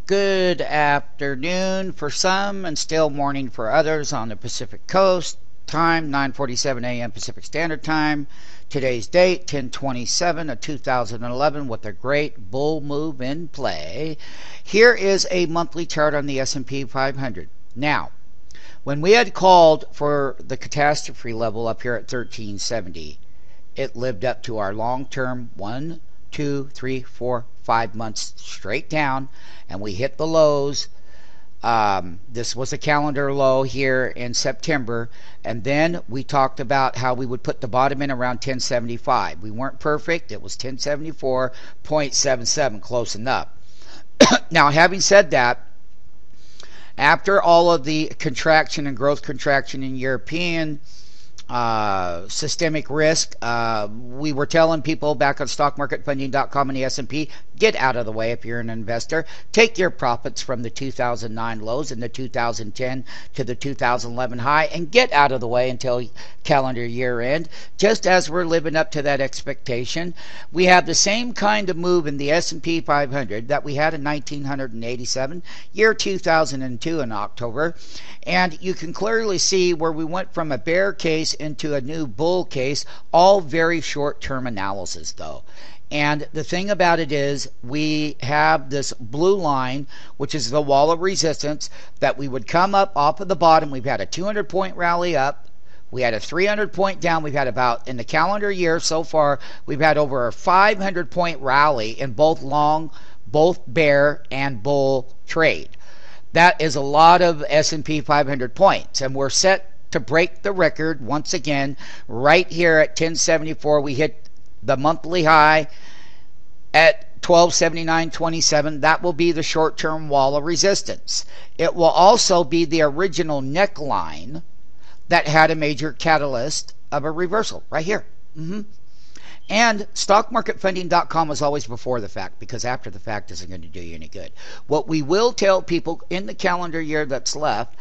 Good afternoon for some and still morning for others on the Pacific Coast. Time 9:47 a.m. Pacific Standard Time. Today's date 10/27 of 2011 with a great bull move in play. Here is a monthly chart on the S&P 500. Now, when we had called for the catastrophe level up here at 1370, it lived up to our long-term 1, 2, 3, 4, 5 months straight down, and we hit the lows. This was a calendar low here in September, and then we talked about how we would put the bottom in around 1075. We weren't perfect. It was 1074.77, close enough. Now, having said that, after all of the contraction and growth contraction in European systemic risk, we were telling people back on stockmarketfunding.com and the S&P, get out of the way if you're an investor. Take your profits from the 2009 lows and the 2010 to the 2011 high and get out of the way until calendar year end. Just as we're living up to that expectation, we have the same kind of move in the S&P 500 that we had in 1987, year 2002 in October. And you can clearly see where we went from a bear case into a new bull case, all very short-term analysis though. And the thing about it is we have this blue line, which is the wall of resistance, that we would come up off of the bottom. We've had a 200-point rally up. We had a 300-point down. We've had about, in the calendar year so far, we've had over a 500-point rally in both bear and bull trade. That is a lot of S&P 500 points, and we're set to break the record once again right here at 1074. We hit the monthly high at 1279.27. That will be the short-term wall of resistance. It will also be the original neckline that had a major catalyst of a reversal right here. And stockmarketfunding.com is always before the fact, because after the fact isn't going to do you any good. What we will tell people in the calendar year that's left,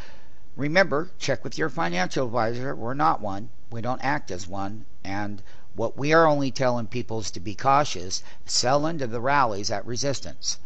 remember, check with your financial advisor. We're not one. We don't act as one. And what we are only telling people is to be cautious, sell into the rallies at resistance.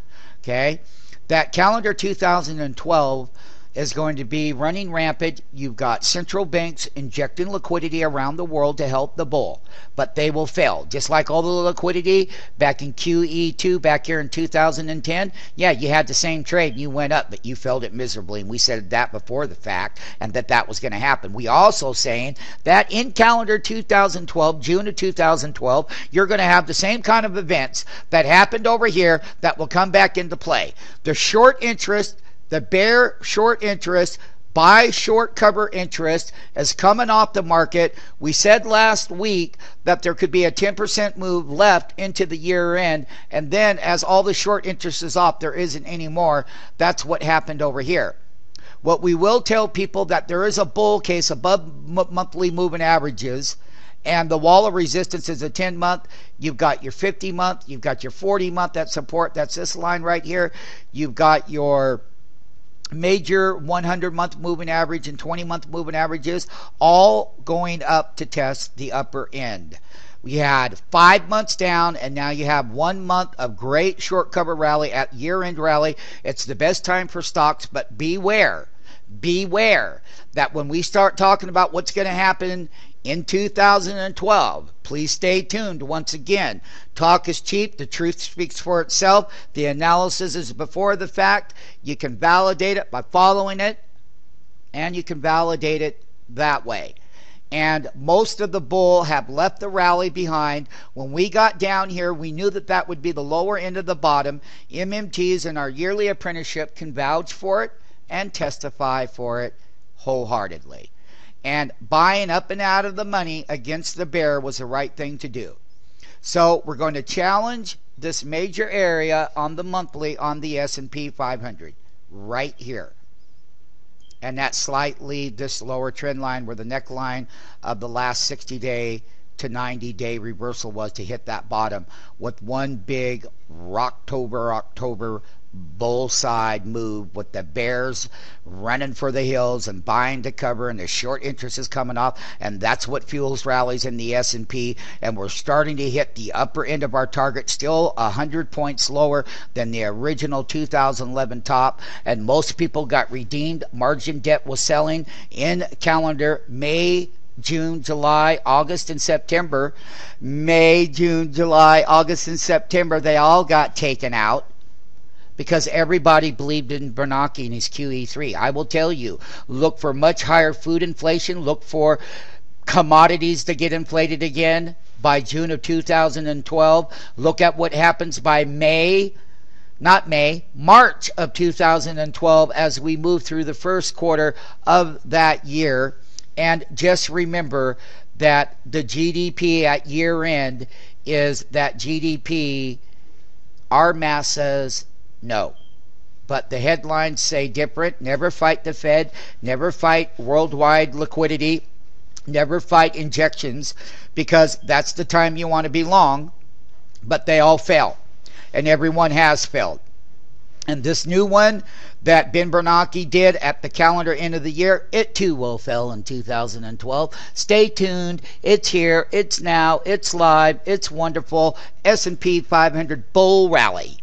Okay? That calendar 2012 is going to be running rampant. You've got central banks injecting liquidity around the world to help the bull, but they will fail. Just like all the liquidity back in QE2 back here in 2010. Yeah, you had the same trade and you went up, but you failed it miserably, and we said that before the fact, and that was going to happen. We also saying that in calendar 2012, June of 2012, you're going to have the same kind of events that happened over here that will come back into play. The short interest, the bear short interest, buy short cover interest is coming off the market. We said last week that there could be a 10% move left into the year end, and then as all the short interest is off, there isn't any more. That's what happened over here. What we will tell people that there is a bull case above monthly moving averages, and the wall of resistance is a 10-month. You've got your 50-month, you've got your 40-month that support. That's this line right here. You've got your major 100-month moving average and 20-month moving averages, all going up to test the upper end. We had 5 months down, and now you have 1 month of great short cover rally at year-end rally. It's the best time for stocks, but beware that when we start talking about what's going to happen in 2012, please stay tuned. Once again, talk is cheap. The truth speaks for itself. The analysis is before the fact. You can validate it by following it, and you can validate it that way. And most of the bull have left the rally behind. When we got down here, we knew that that would be the lower end of the bottom. MMTs in our yearly apprenticeship can vouch for it and testify for it wholeheartedly. And buying up and out of the money against the bear was the right thing to do. So we're going to challenge this major area on the monthly on the S&P 500 right here. And that's slightly this lower trend line where the neckline of the last 60-day to 90-day reversal was to hit that bottom with one big October bull side move with the bears running for the hills and buying to cover, and the short interest is coming off, and that's what fuels rallies in the S&P. And we're starting to hit the upper end of our target, still 100 points lower than the original 2011 top, and most people got redeemed. Margin debt was selling in calendar May, June, July, August, and September. May, June, July, August, and September, they all got taken out because everybody believed in Bernanke and his QE3. I will tell you, look for much higher food inflation. Look for commodities to get inflated again by June of 2012. Look at what happens by March of 2012 as we move through the first quarter of that year. And just remember that the GDP at year end is that GDP, our math says no. But the headlines say different. Never fight the Fed. Never fight worldwide liquidity. Never fight injections, because that's the time you want to be long. But they all fail. And everyone has failed. And this new one that Ben Bernanke did at the calendar end of the year, it too will fail in 2012. Stay tuned. It's here. It's now. It's live. It's wonderful. S&P 500 bull rally.